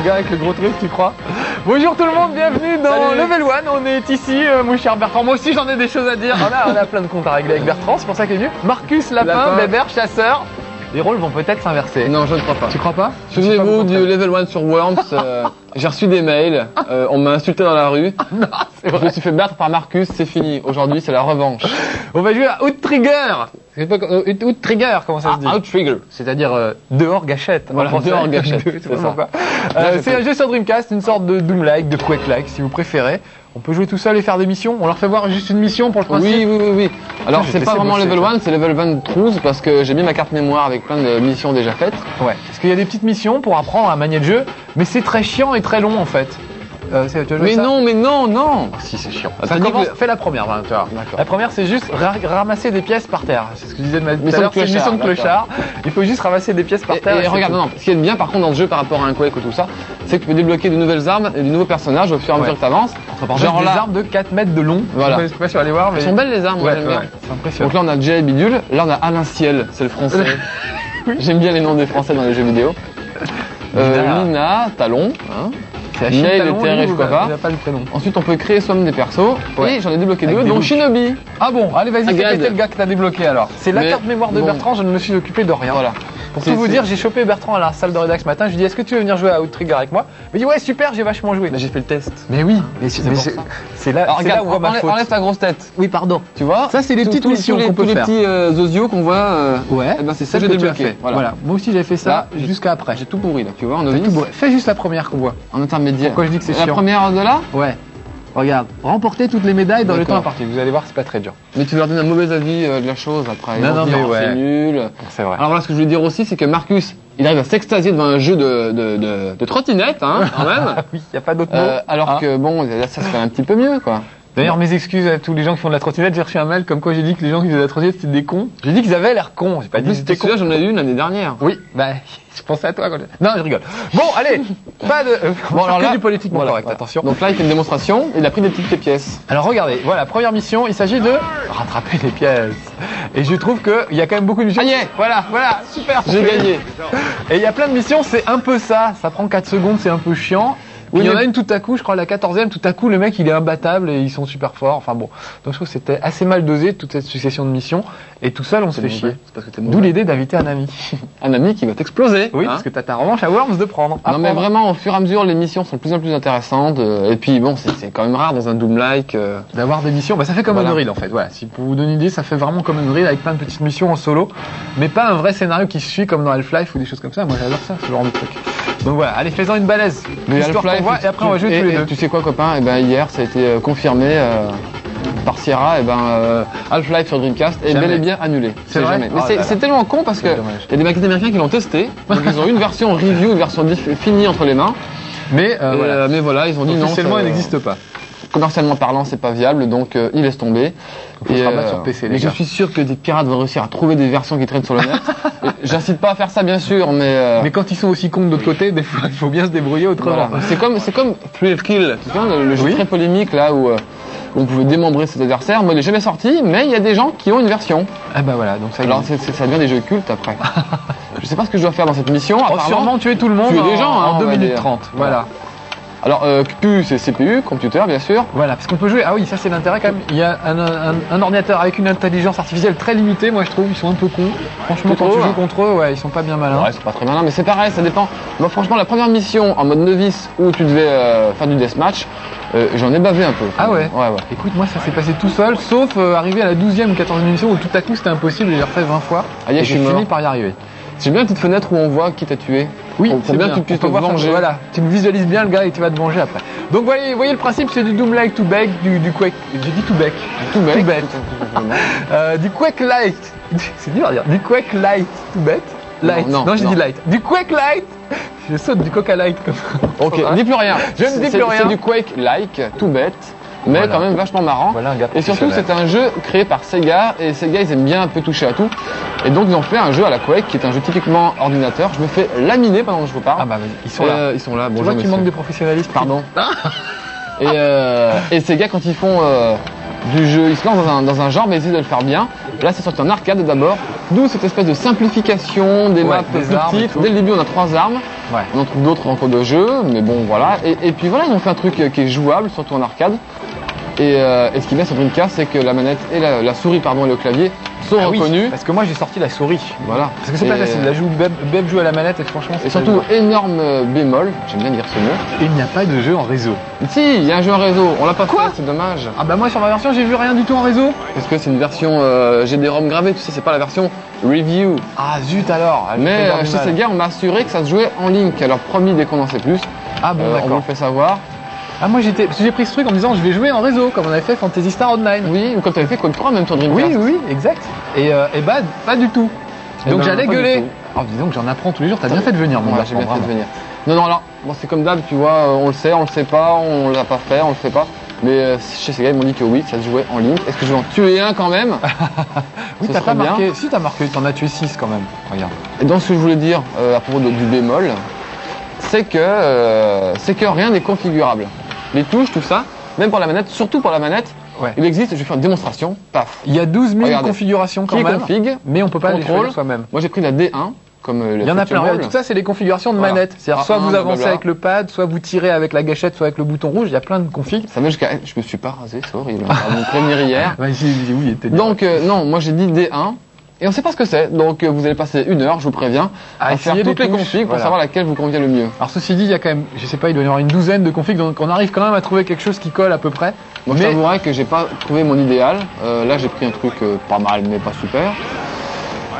gars avec le gros truc, tu crois? Bonjour tout le monde, bienvenue dans Level 1. On est ici, mon cher Bertrand. Moi aussi j'en ai des choses à dire. On a plein de comptes à régler avec Bertrand, c'est pour ça qu'il est venu. Marcus, lapin, Bébert, chasseur. Les rôles vont peut-être s'inverser. Non, je ne crois pas. Tu crois pas? Souvenez-vous du Level 1 sur Worms. J'ai reçu des mails, on m'a insulté dans la rue. Non, c'est vrai. Je me suis fait battre par Marcus, c'est fini. Aujourd'hui, c'est la revanche. On va jouer à Outrigger. Outrigger, comment ça se dit? Outrigger. C'est-à-dire dehors gâchette. Voilà, dehors gâchette. C'est ça. C'est un jeu sur Dreamcast, une sorte de Doom-like, de Quake-like, si vous préférez. On peut jouer tout seul et faire des missions. On leur fait voir juste une mission pour le principe. Oui. Alors, c'est pas vraiment Level 1, c'est Level 23 parce que j'ai mis ma carte mémoire avec plein de missions déjà faites. Ouais. Parce qu'il y a des petites missions pour apprendre à manier le jeu, mais c'est très chiant et très long en fait. Tu as joué mais ça? non. Oh, si, c'est chiant. Ça commence, fais la première, tu vois. La première, c'est juste ramasser des pièces par terre. C'est ce que je disais tout à l'heure, c'est une mission de clochard. Il faut juste ramasser des pièces par terre. Et regarde, non, ce qui est bien par contre dans ce jeu par rapport à un Quake ou tout ça, c'est que tu peux débloquer de nouvelles armes et de nouveaux personnages au fur et à mesure que tu avances. Genre des armes de 4 mètres de long. Voilà. Je sais pas si on va aller voir, mais. Elles sont belles les armes, moi j'aime bien. C'est impressionnant. Donc là on a Jay et Bidule, là on a Alain Ciel, c'est le français. Oui. J'aime bien les noms des français dans les jeux vidéo. Lina, Talon, hein. C'est Mail et Terre et je crois pas. Il n'a pas le prénom. Ensuite on peut créer soi-même des persos. Ouais. Et j'en ai débloqué Avec deux, des dont looks. Shinobi. Ah bon, allez vas-y, fais péter le gars que t'as débloqué alors. C'est la Mais carte mémoire de bon. Bertrand, je ne me suis occupé de rien. Voilà. Pour tout vous dire, j'ai chopé Bertrand à la salle de rédac ce matin, je lui ai dit est-ce que tu veux venir jouer à Outrigger avec moi? Il m'a dit ouais super, j'ai vachement joué. Là j'ai fait le test. Mais oui, mais c'est là, Alors c'est regarde, là où voit ma faute. enlève ta grosse tête. Oui pardon. Tu vois? Ça c'est les petites missions qu'on peut tous les faire. petits osios qu'on voit. Ouais, Eh ben, c'est celle ça que que j'ai tu as débloqué. fait. Voilà. Moi aussi j'avais fait ça Là, jusqu'à après. J'ai tout pourri là, tu vois, en Fais novice. tout bourré. Fais juste la première qu'on voit. En intermédiaire. Pourquoi je dis que c'est La chiant? première de là? Ouais. Regarde, remporter toutes les médailles dans le temps D'accord. imparti. Vous allez voir, c'est pas très dur. Mais tu leur donnes un mauvais avis de la chose après. Ils Non, vont non, dire, mais oh, ouais. c'est nul. C'est vrai. Alors voilà, ce que je voulais dire aussi, c'est que Marcus, il arrive à s'extasier devant un jeu de trottinette, hein, quand même. Oui, il n'y a pas d'autre mot. Alors Hein. que bon, là, ça se fait un petit peu mieux, quoi. D'ailleurs, mes excuses à tous les gens qui font de la trottinette. J'ai reçu un mail comme quoi j'ai dit que les gens qui faisaient de la trottinette c'était des cons. J'ai dit qu'ils avaient l'air cons. J'ai pas En dit plus, que c'était celui-là, con. j'en ai eu une l'année dernière. Oui, bah, je pensais à toi quand Non, je rigole. Bon, allez, pas de. Bon, alors là, du politiquement voilà, correct, voilà. attention. Donc là, il fait une démonstration, il a pris des petites pièces. Alors regardez, voilà, première mission, il s'agit de rattraper les pièces. Et je trouve qu'il y a quand même beaucoup de missions. Ah, yeah. Voilà, super. J'ai gagné. Et il y a plein de missions, c'est un peu ça. Ça prend 4 secondes, c'est un peu chiant. Oui, Il y en mais- a une tout à coup, je crois la 14e, tout à coup le mec il est imbattable et ils sont super forts. Enfin bon, donc je trouve que c'était assez mal dosé toute cette succession de missions et tout seul on se fait chier. C'est parce que t'es D'où mauvais. l'idée d'inviter un ami. Un ami qui va t'exploser. Oui, hein. parce que t'as ta revanche à Worms de prendre. Non mais vraiment, au fur et à mesure, les missions sont de plus en plus intéressantes. Et puis bon, c'est quand même rare dans un Doom-like. D'avoir des missions, bah ça fait comme Voilà. Unreal en fait. Voilà, si pour vous donner une idée, ça fait vraiment comme Unreal avec plein de petites missions en solo, mais pas un vrai scénario qui se suit comme dans Half-Life ou des choses comme ça. Moi j'adore ça, ce genre de truc. Donc voilà, allez, fais-en une balèze. Mais Histoire qu'on Half-Life, voit, et après on va jouer tous les deux. Tu sais quoi, copain? Et ben hier, ça a été confirmé par Sierra. Et ben Half-Life sur Dreamcast est Jamais. bel et bien annulé. C'est vrai. jamais. Mais Oh c'est là là. c'est tellement con parce que C'est dommage. il y a des maquettes américains qui l'ont testé. Donc ils ont eu une version review, une version finie entre les mains. Mais voilà. Mais voilà, ils ont dit non. Officiellement, ça- elle n'existe pas. Commercialement parlant, c'est pas viable, donc il laisse tomber. Faut se rabattre sur PC, les mais gars. je suis sûr que des pirates vont réussir à trouver des versions qui traînent sur le net. Et j'incite pas à faire ça, bien sûr, mais. Mais quand ils sont aussi cons de l'autre côté, des fois, il faut bien se débrouiller autrement. Voilà. C'est comme Thrill Kill, tu vois, le jeu Oui. très polémique là où on pouvait démembrer ses adversaires. Moi, il est jamais sorti, mais il y a des gens qui ont une version. Ah bah voilà, donc ça Alors, existe. ça devient des jeux cultes après. Je sais pas ce que je dois faire dans cette mission. Oh, apparemment. sûrement tuer tout le monde tuer des gens, hein, en on 2 va minutes dire. 30. Voilà. Alors, QPU, c'est CPU, computer, bien sûr. Voilà, parce qu'on peut jouer. Ah oui, ça c'est l'intérêt quand même. Il y a un ordinateur avec une intelligence artificielle très limitée, moi je trouve. Ils sont un peu cons. Franchement, Tu quand tu trouves joues contre eux, ouais, ils sont pas bien malins. Ouais, c'est pas très malin, mais c'est pareil, ça dépend. Moi, franchement, la première mission en mode novice où tu devais faire du deathmatch, j'en ai bavé un peu. Ah ouais. Ouais. Écoute, moi ça s'est passé tout seul, sauf arrivé à la 12e ou 14e émission où tout à coup c'était impossible et j'ai refait 20 fois. Ah, yeah, et je j'ai suis fini mort. par y arriver. J'ai bien une petite fenêtre où on voit qui t'a tué. Oui, pour c'est bien que tu puisses On peut te voir ça, venger. voilà, tu me visualises bien le gars et tu vas te venger après. Donc voyez le principe, c'est du Doom-like to bake, du Quake. J'ai dit to bake. Tout bête. Tout bête. Du Quake Light. C'est dur à dire. Du Quake Light to bet. Light. Non, j'ai non. dit light. Du Quake Light. Je saute du Coca Light comme ça. Ok, dis plus rien. Je ne dis plus rien. C'est du Quake-like, tout bête, mais Voilà. quand même vachement marrant. Voilà un gars Et surtout, professionnel. c'est un jeu créé par Sega, et Sega, ils aiment bien un peu toucher à tout. Et donc, ils ont fait un jeu à la Quake, qui est un jeu typiquement ordinateur. Je me fais laminer pendant que je vous parle. Ah bah vas-y, ils sont là. Ils sont là, Tu bonjour vois qu'il messieurs. manque de professionnalisme. Pardon. Et Sega, quand ils font du jeu, ils se lancent dans un genre, mais ils essaient de le faire bien. Là, c'est sorti en arcade d'abord, d'où cette espèce de simplification des Ouais, maps des plus armes et petites. tout. Dès le début, on a 3 armes. Ouais. On en trouve d'autres en cours de jeu, mais bon voilà. Et puis voilà, ils ont fait un truc qui est jouable, surtout en arcade. Et ce qui est bien sur Dreamcast, c'est que la manette et la souris pardon, et le clavier sont reconnus. Parce que moi j'ai sorti la souris. Voilà. Parce que c'est pas facile. Là, Beb joue à la manette et franchement c'est Et surtout, énorme bémol, j'aime bien dire ce mot. il n'y a pas de jeu en réseau. Si, il y a un jeu en réseau, on l'a pas Quoi fait, c'est dommage. Ah bah moi sur ma version j'ai vu rien du tout en réseau. Parce que c'est une version GD-ROM gravée, tu sais, c'est pas la version review. Ah zut alors. Mais chez Sega, on m'a assuré que ça se jouait en Link. Alors promis, dès qu'on en sait plus, Ah bon on vous le d'accord. fait savoir. Ah moi parce que j'ai pris ce truc en me disant je vais jouer en réseau comme on avait fait Fantasy Star Online. Oui, ou comme tu avais fait Code 3 même sur Oui, Dreamcast. oui, exact. Et bah, pas du tout. Eh Donc ben, j'allais pas du gueuler. tout. Alors dis donc, j'en apprends tous les jours. T'as bien fait de venir, mon Ouais, gars. j'ai bien fait de venir. Non, alors, bon, c'est comme d'hab, tu vois, on le sait pas, on l'a pas fait, on le fait pas. Mais chez Sega, ils m'ont dit que oui, ça se jouait en Link. Est-ce que je vais en tuer un quand même? Oui, Ce t'as pas serait bien. marqué. Si, t'as marqué. T'en as tué 6 quand même. Regarde. Et donc, ce que je voulais dire à propos du bémol, c'est que rien n'est configurable. Les touches, tout ça, même pour la manette, surtout pour la manette, Ouais. il existe, je vais faire une démonstration, paf. Il y a 12 000 Regardez. configurations quand Qui même. config, Mais on peut pas les contrôle. choisir soi-même. Moi, j'ai pris la D1, comme le Il y en a plein. Virtual Ouais, tout ça, c'est les configurations de Voilà. manette. C'est-à-dire, soit Ah, vous avancez blablabla. avec le pad, soit vous tirez avec la gâchette, soit avec le bouton rouge. Il y a plein de configs. Ça va jusqu'à. Je me suis pas rasé, c'est horrible. On va me prévenir hier. Ouais, j'ai dit oui, il était dur. Donc, non, moi j'ai dit D1. Et on sait pas ce que c'est. Donc, vous allez passer 1 heure, je vous préviens, À à faire essayer toutes les les touches, configs pour voilà. savoir laquelle vous convient le mieux. Alors ceci dit, il y a quand même, je sais pas, il doit y avoir une douzaine de configs, donc on arrive quand même à trouver quelque chose qui colle à peu près. Moi, je t'avouerai que j'ai pas trouvé mon idéal. Là, j'ai pris un truc pas mal, mais pas super.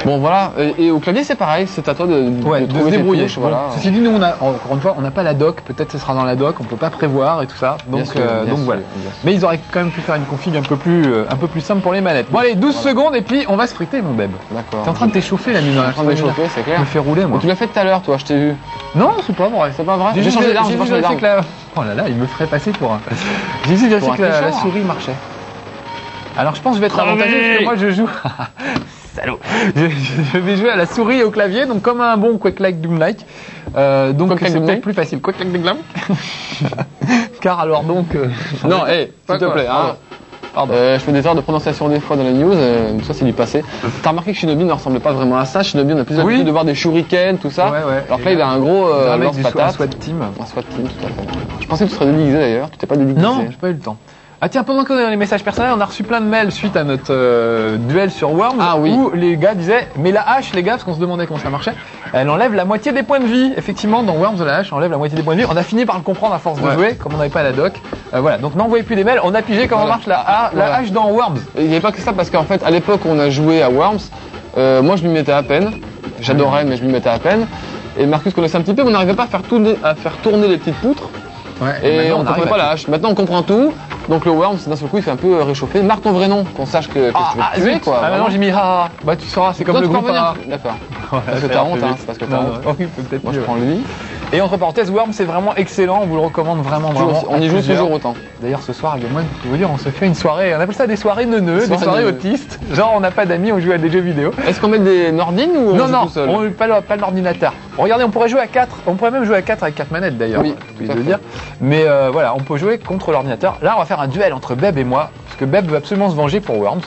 Bon, voilà. Et au clavier, c'est pareil. C'est à toi de Ouais, de trouver se tes débrouiller. touches, voilà. Ceci dit, nous, encore une fois, on n'a pas la doc. Peut-être ce sera dans la doc. On peut pas prévoir et tout ça. Donc, Bien sûr, bien donc sûr, voilà. bien sûr. Mais ils auraient quand même pu faire une config un peu plus simple pour les manettes. Bon, allez, 12 secondes et puis on va se friter, mon beb. D'accord. T'es en train de t'échauffer la mine. Je suis en train de m'échauffer, c'est Je clair. me fais rouler, moi. Mais tu l'as fait tout à l'heure, toi, je t'ai vu. Non, c'est pas vrai. C'est pas vrai. J'ai J'ai juste changé d'arme, j'ai j'ai juste changé vérifié d'arme. que la... Oh là là, il me ferait passer pour un... J'ai juste vérifié Pour un que la tricheur. souris marchait. Alors je pense que je vais être Crevé. avantagé parce que moi je joue... Salaud. Je vais jouer à la souris et au clavier, donc comme un bon Quake-like Doom-like. Donc Quake-like c'est Doom-like. peut-être plus facile. Quake-like Doom-like. Car alors donc... Non, hé, Pas s'il te quoi, plaît. pardon. Hein. Pardon. Je fais des erreurs de prononciation des fois dans les news, ça c'est du passé. T'as remarqué que Shinobi ne ressemble pas vraiment à ça. Shinobi, on a plus Oui. l'habitude de voir des shurikens, tout ça. Ouais, ouais. Alors que là, il a un gros Un mec lance-patate. du SWAT team. Un SWAT team, tout à fait. Je pensais que tu serais déguisé d'ailleurs, tu t'es pas déguisé. Non, j'ai pas eu le temps. Ah tiens, pendant qu'on est dans les messages personnels, on a reçu plein de mails suite à notre duel sur Worms, Ah oui. où les gars disaient, mais la hache, les gars, parce qu'on se demandait comment ça marchait, elle enlève la moitié des points de vie. Effectivement, dans Worms, la hache enlève la moitié des points de vie. On a fini par le comprendre à force de Ouais. jouer, comme on n'avait pas la doc. Voilà, donc n'envoyez plus des mails, on a pigé comment Voilà. marche la Voilà. hache dans Worms. Et il n'y avait pas que ça parce qu'en fait, à l'époque où on a joué à Worms, moi je m'y mettais à peine. J'adorais, mais je m'y mettais à peine. Et Marcus connaissait un petit peu, mais on n'arrivait pas à faire tourner les petites poutres. Ouais, Et on ne arrive comprenait pas la hache. Maintenant on comprend tout. Donc le Worms, d'un seul coup, il fait un peu réchauffer. Marque ton vrai nom, qu'on sache que tu veux te tuer, quoi. Ah, maintenant j'ai mis ah. Bah tu sauras, c'est comme Toi, le tu peux groupe revenir. A. D'accord. Ouais, Parce que ça t'as ira honte, plus hein, vite. c'est parce que t'as Non, honte. non, oui, peut-être Moi je mieux. prends lui. Et entre parenthèses, Worms c'est vraiment excellent, on vous le recommande vraiment. On y à joue plusieurs. toujours autant. D'ailleurs, ce soir, avec moi, je peux vous dire, on se fait une soirée, on appelle ça des soirées neuneux, des soirées neuneux. autistes. Genre, on n'a pas d'amis, on joue à des jeux vidéo. Est-ce qu'on met des Nordines ou on Non, joue non, tout seul pas l'ordinateur. Regardez, on pourrait jouer à 4, on pourrait même jouer à 4 avec 4 manettes d'ailleurs, Oui, je tout à le fait. dire. Mais voilà, on peut jouer contre l'ordinateur. Là, on va faire un duel entre Beb et moi, parce que Beb veut absolument se venger pour Worms.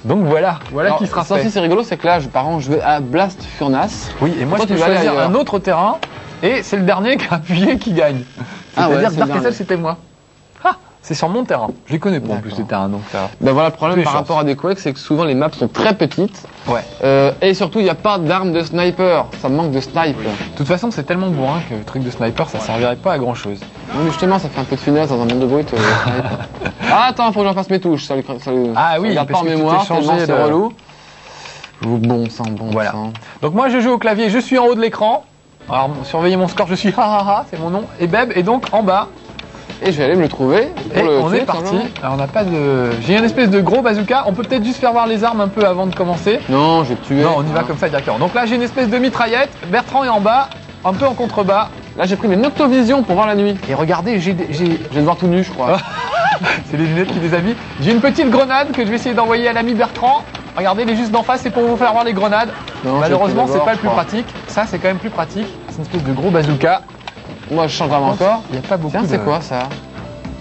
Donc voilà Alors, qui sera ça aussi fait. c'est rigolo, c'est que là, par exemple, je vais à Blast Furnace. Oui, et moi, Toi, je peux tu vas aller choisir ailleurs. un autre terrain, et c'est le dernier qui a appuyé qui gagne. Ah ouais, C'est-à-dire c'est Dark le Castle, dernier. c'était moi. Ah, c'est sur mon terrain. Je les connais pas en plus, D'accord. ces terrains, donc ça... Ben voilà, le problème Toutes les par chances. rapport à des Quake, c'est que souvent les maps sont très petites. Ouais. Et surtout, il n'y a pas d'arme de sniper. Ça manque de snipe. De toute façon, c'est tellement bourrin que le truc de sniper, ça servirait pas à grand chose. Non, mais justement, ça fait un peu de finesse dans un monde de brut. Ah, attends, faut que j'en fasse mes touches. Ça lui Ah oui, ça garde pas parce en que tu mémoire, t'es changé tellement c'est de- relou. Bon sang, bon Voilà. sang. Donc moi, je joue au clavier, je suis en haut de l'écran. Alors, surveillez mon score, je suis ha ha ha, c'est mon nom. Et Beb est donc en bas. Et je vais aller me le trouver. Et Pour le on tuer, est parti. simplement. Alors, on n'a pas de. J'ai une espèce de gros bazooka. On peut peut-être juste faire voir les armes un peu avant de commencer. Non, je vais te tuer. Non, on y va comme ça directement. Donc là, j'ai une espèce de mitraillette. Bertrand est en bas, un peu en contrebas. Là, j'ai pris mes Noctovision pour voir la nuit. Et regardez, Je vais te voir tout nu, je crois. c'est les lunettes qui déshabillent. J'ai une petite grenade que je vais essayer d'envoyer à l'ami Bertrand. Regardez, elle est juste d'en face, c'est pour vous faire voir les grenades. Non, Malheureusement, je vais c'est te pas voir, le plus je crois. pratique. Ça, c'est quand même plus pratique. C'est une espèce de gros bazooka. Moi, je change vraiment encore. Il n'y a pas beaucoup Tiens, de... c'est quoi ça?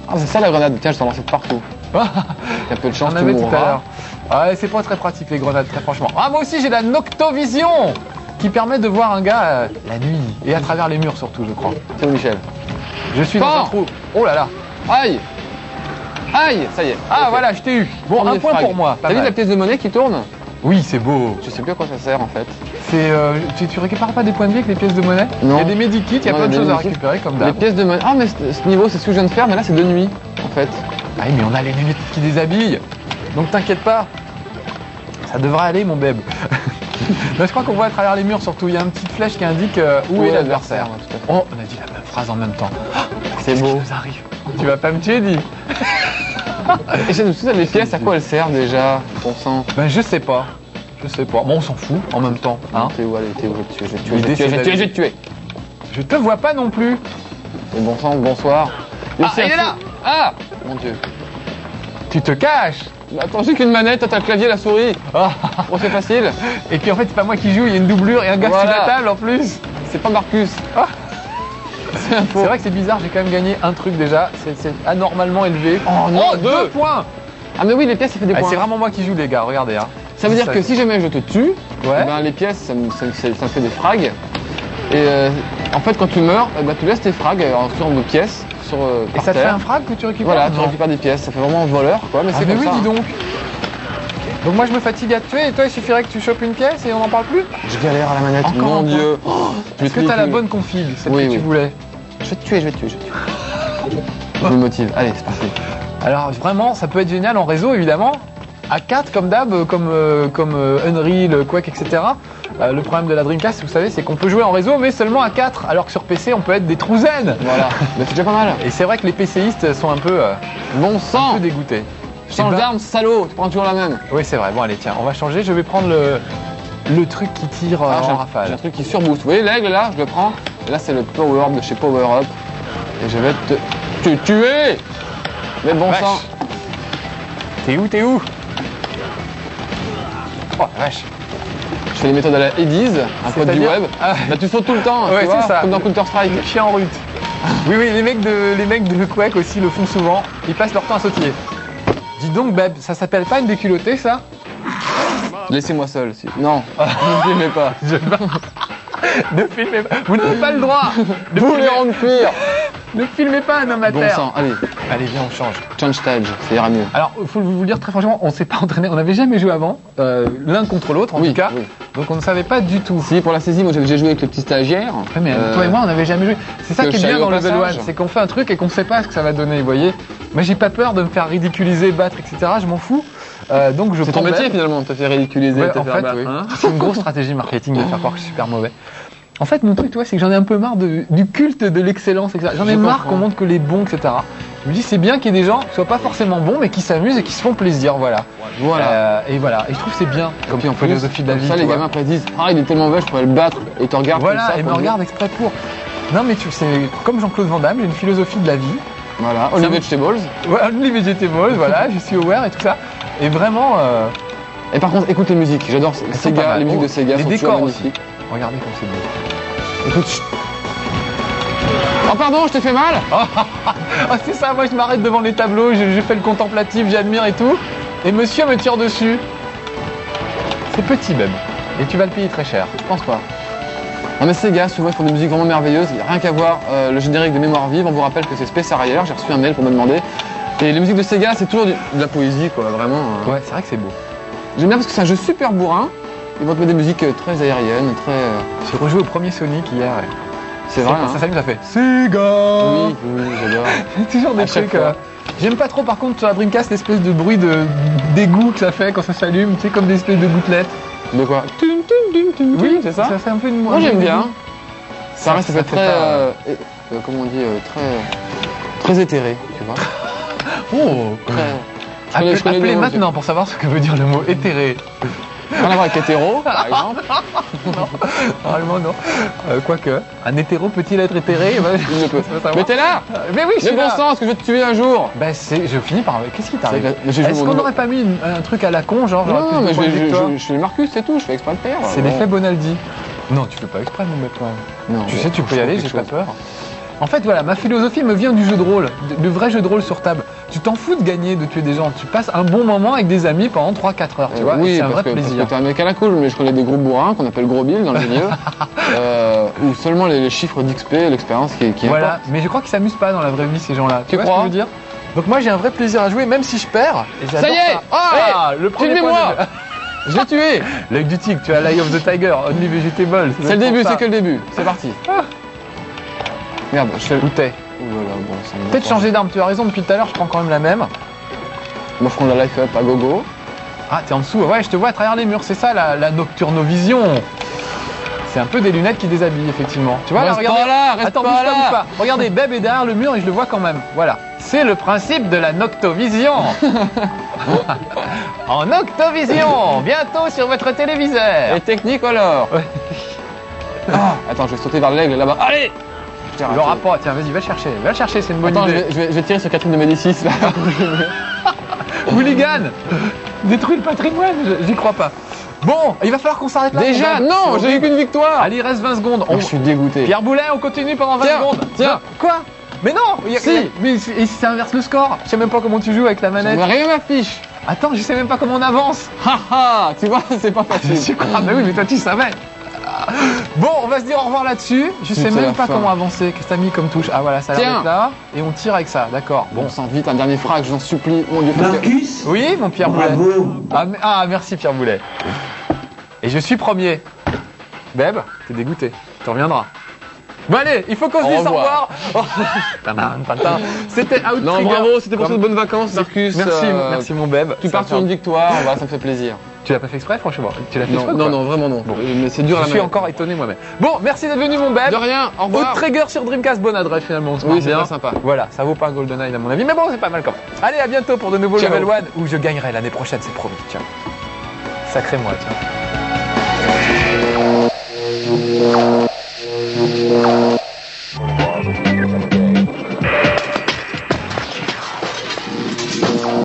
Ah, c'est ça la grenade. Tiens, je t'en lance de partout. Il y a peu de chance, J'en tu avais tout à mourras. l'heure. Ouais, c'est pas très pratique les grenades, très franchement. Ah, moi aussi j'ai la Noctovision. qui permet de voir un gars la nuit et à travers les murs surtout, je crois. C'est où, Michel? Je suis dans un trou. Oh là là. Aïe! Aïe! Ça y est. Ah Ok. voilà, je t'ai eu. Bon, Premier un point frag. pour moi. Pas T'as vu mal. la pièce de monnaie qui tourne? Oui, c'est beau. Je sais plus à quoi ça sert en fait. C'est, tu récupères pas des points de vie avec les pièces de monnaie? Non. Il y a des medikits, il y a Non, plein de il y a choses des à medikits. récupérer comme Les d'hab. pièces de monnaie. Ah, mais ce niveau, c'est ce que je viens de faire, mais là, c'est de nuit en fait. Ah oui, mais on a les lunettes qui déshabillent. Donc t'inquiète pas. Ça devrait aller, mon bébé. Non, je crois qu'on voit à travers les murs surtout. Il y a une petite flèche qui indique où est l'adversaire. Ouais, tout à fait. Oh, on a dit la même phrase en même temps. C'est Qu'est-ce qui beau. nous arrive? Tu vas pas me tuer, dis? Et chez nous, toutes les pièces, à quoi elles servent déjà? Bon sang. Ben je sais pas. Je sais pas. Bon, on s'en fout en même temps. Hein, T'es où? Allez, t'es où? Je vais te tuer, je vais te L'idée, tuer, je vais te tuer, c'est je vais te tuer. je te vois pas non plus. Et bon sang, bonsoir. Ah, aussi il un est fou- là. Ah! Mon dieu. Tu te caches. Mais attends, j'ai qu'une manette, toi t'as le clavier, la souris. Ah. Oh, c'est facile. Et puis en fait, c'est pas moi qui joue, il y a une doublure et un gars Voilà. sur la table en plus. C'est pas Marcus. Ah. C'est un faux. C'est vrai que c'est bizarre, j'ai quand même gagné un truc déjà. C'est anormalement élevé. Oh non, Oh, 2 points. Ah, mais oui, les pièces, ça fait des Ah, points. c'est vraiment moi qui joue, les gars, regardez. Hein. Ça veut dire que si jamais je te tue, Ouais. eh ben, les pièces, ça me fait des frags. Et en fait, quand tu meurs, eh ben, tu laisses tes frags en forme de pièces sur, Et par ça te fait terre. un frag que tu récupères? Voilà, tu Non. récupères des pièces. Ça fait vraiment voleur, quoi. Mais Ah, c'est mais comme oui, ça. dis donc. Donc moi je me fatigue à te tuer et toi il suffirait que tu chopes une pièce et on n'en parle plus? Je galère à la manette, Encore mon un point. dieu. Je Est-ce que t'as la bonne config, celle Oui, que tu oui. voulais? Je vais te tuer, je vais te tuer, je vais te tuer. Je me motive. Allez, c'est parti. Alors vraiment, ça peut être génial en réseau évidemment. À 4 comme d'hab, comme Unreal, Quake, etc. Le problème de la Dreamcast, vous savez, c'est qu'on peut jouer en réseau, mais seulement à 4, alors que sur PC, on peut être des trousaines. Voilà. Mais c'est déjà pas mal. Et c'est vrai que les PCistes sont un peu Bon sang. dégoûtés. Change Eh ben- d'arme, salaud. Tu prends toujours la même. Oui, c'est vrai. Bon, allez, tiens, on va changer. Je vais prendre le truc qui tire Ah, j'ai en un rafale. truc qui surboost. Vous voyez l'aigle là, je le prends. Et là, c'est le Power Up de chez Power Up. Et je vais te tuer. Mais bon Vache. sang. T'es où? Oh la vache. Je fais les méthodes à la Ediz, un pote du C'est-à-dire web. Ah. Là, tu sautes tout le temps, Ouais, tu vois, c'est ça. comme dans Counter-Strike. Le chien en route. Oui, les mecs de Quake aussi le font souvent. Ils passent leur temps à sautiller. Dis donc, Beb, ça s'appelle pas une déculottée, ça? Laissez-moi seul. Non, ne filmez pas. Ne filmez pas. Vous n'avez pas le droit. Ne Vous filmez- les rendre cuire. Ne filmez pas un homme à Bon terre. sang, allez, Allez, viens, on change. change stage, ça ira mieux. Alors, il faut vous le dire très franchement, on s'est pas entraîné, on n'avait jamais joué avant, l'un contre l'autre en Oui, tout cas, oui. donc on ne savait pas du tout. Si, pour la saisie, moi j'ai joué avec le petit stagiaire. Ouais, mais toi et moi, on n'avait jamais joué. C'est ça que qui est je bien savais dans au Level 1, passage. c'est qu'on fait un truc et qu'on sait pas ce que ça va donner, vous voyez. Moi, j'ai pas peur de me faire ridiculiser, battre, etc. Je m'en fous. Donc je C'est ton prends métier Beb. finalement, de te faire ridiculiser, Ouais, de te en faire fait, battre. oui. hein. C'est une grosse stratégie marketing de faire croire que je suis super mauvais. En fait, mon truc, toi, c'est que j'en ai un peu marre du culte de l'excellence, etc. J'en ai Je marre comprends. qu'on montre que les bons, etc. Je me dis, c'est bien qu'il y ait des gens qui soient pas forcément bons, mais qui s'amusent et qui se font plaisir, voilà. Voilà. Et voilà. Et je trouve que c'est bien Et puis en plus, philosophie de la comme vie. ça, tu les vois. gamins après disent ah il est tellement mauvais, je pourrais le battre. Et ils te regardent comme Voilà, ça. et me pour dire, regarde exprès pour. Non, mais c'est comme Jean-Claude Van Damme, j'ai une philosophie de la vie. Voilà, Ça Olivier me- Vegetables. Ouais, Only Vegetables, voilà, je suis aware et tout ça. Et vraiment, Et par contre, écoute les musiques, j'adore sont pas Sega, mal. les musiques Oh, de Sega les sont toujours décors aussi. magnifiques. regardez comme c'est beau. Écoute, chut. Oh pardon, je t'ai fait mal. Ah, c'est ça, moi je m'arrête devant les tableaux, je fais le contemplatif, j'admire et tout. Et monsieur me tire dessus. C'est petit même. Et tu vas le payer très cher. Je pense pas. Non mais Sega, souvent ils font des musiques vraiment merveilleuses, il n'y a rien qu'à voir le générique de Mémoire Vive, on vous rappelle que c'est Space Harrier, j'ai reçu un mail pour me demander. Et les musiques de Sega, c'est toujours de la poésie quoi, vraiment. Ouais, c'est vrai que c'est beau. J'aime bien parce que c'est un jeu super bourrin, ils vont te mettre des musiques très aériennes, très... J'ai rejoué au premier Sonic hier. C'est vrai, Ça hein. s'allume, ça fait Sega. Oui, oui, j'adore. Toujours des À chaque trucs. fois. J'aime pas trop par contre sur la Dreamcast l'espèce de bruit d'égout que ça fait quand ça s'allume, tu sais, comme des espèces de gouttelettes. De quoi Oui, c'est ça. Ça fait un peu une. Moi j'aime bien. Ça reste ça fait fait très... pas- comment on dit très éthéré, tu vois. Oh. Très... je connais Appelez bien, maintenant pour savoir ce que veut dire le mot éthéré. Rien à voir avec hétéro, par exemple. Normalement non. Quoique, un hétéro peut-il être éthéré? Bah, Il ne peut. ça va savoir. Mais t'es là. Mais oui, je Mais suis bon là. sang, est-ce que je vais te tuer un jour? Bah je finis par. Qu'est-ce qui t'arrive? C'est que j'ai joué Est-ce mon qu'on nouveau- n'aurait pas mis un truc à la con, genre j'aurais plus Non, de mais points de victoire je suis le Marcus, c'est tout, je fais exprès de perdre. C'est Bon. l'effet Bonaldi. Non, tu fais pas exprès de nous mettre. Non, Tu bon, sais, tu peux y je aller, fais j'ai quelque pas chose. peur. En fait, voilà, ma philosophie me vient du jeu de rôle, le vrai jeu de rôle sur table. Tu t'en fous de gagner, de tuer des gens. Tu passes un bon moment avec des amis pendant 3-4 heures, tu vois. Oui, c'est un vrai parce plaisir. que t'es un mec à la cool, mais je connais des gros bourrins qu'on appelle gros billes dans le milieu, où seulement les chiffres d'XP, l'expérience qui Voilà, importe. mais je crois qu'ils s'amusent pas dans la vraie vie, ces gens-là. Tu vois crois ce que je veux dire? Donc moi, j'ai un vrai plaisir à jouer, même si je perds. Et j'adore Ça y est. Ah, le premier Filmez-moi. point Je l'ai tué. L'œil du tigre, tu as l'Eye of the Tiger, Only Vegetable. C'est le début, c'est que le début. C'est parti. Merde, je fais... Où t'es? Oh là là, bon, ça me va Peut-être pas. changer d'arme, tu as raison, depuis tout à l'heure, je prends quand même la même. M'offrons la life up à gogo. Ah, t'es en dessous, ouais, je te vois à travers les murs, c'est ça la nocturnovision. C'est un peu des lunettes qui déshabillent, effectivement. Tu vois, là, Reste regardez. pas là, reste Attends, pas bouge pas, là. bouge pas. Regardez, Beb est derrière le mur et je le vois quand même. Voilà. C'est le principe de la noctovision. En noctovision, bientôt sur votre téléviseur. Et technique alors. Ouais. Ah, attends, je vais sauter vers l'aigle là-bas. Allez. J'ai Il raté. l'aura pas, tiens, vas-y, va le chercher, c'est une bonne Attends, idée. je vais tirer sur Catherine de Médicis là. Hooligan, détruis le patrimoine, j'y crois pas. Bon, il va falloir qu'on s'arrête là. Déjà, mon gars. non, C'est j'ai eu horrible. qu'une victoire. Allez, il reste 20 secondes. Je suis dégoûté. Pierre Boulet, on continue pendant 20 Tiens, secondes. tiens. Non, quoi? Mais non, Si. mais et si ça inverse le score. Je sais même pas comment tu joues avec la manette. Mais rien m'affiche. Attends, je sais même pas comment on avance. Haha, tu vois, c'est pas facile. Je crois, mais oui, mais toi tu savais. Bon, on va se dire au revoir là-dessus. Je sais Putain, même la pas fin. comment avancer. Qu'est-ce que t'as mis comme touche? Ah voilà, ça a l'air Tiens. d'être là. Et on tire avec ça, d'accord. Bon, Bon. on sent vite un dernier frag, j'en supplie. Mon Dieu, parce que- Marcus, Oui, mon Pierre Boulet. bravo. Ah, merci Pierre Boulet. Et je suis premier. Beb, t'es dégoûté. Tu reviendras. Bon allez, il faut qu'on se Au dise au revoir. revoir. C'était Out Non, Trigger. bravo, c'était pour Comme- cette bonne vacances, Marcus. Merci, merci mon Beb. Tu Ça pars sur fait- une victoire, voilà, ça me fait plaisir. Tu l'as pas fait exprès, franchement. Tu l'as fait Non, exprès ou non, pas non, vraiment non. Bon. Mais c'est dur à Je la suis manette. encore étonné moi-même. Bon, merci d'être venu mon Beb. De rien, au revoir. Out Trigger sur Dreamcast, bonne adresse finalement, on se Oui, marre c'est bien. très sympa. Voilà, ça vaut pas un GoldenEye à mon avis, mais bon, c'est pas mal quand même. Allez, à bientôt pour de nouveaux Ciao. Level 1 où je gagnerai l'année prochaine, c'est promis. Tiens. Sacré moi, tiens.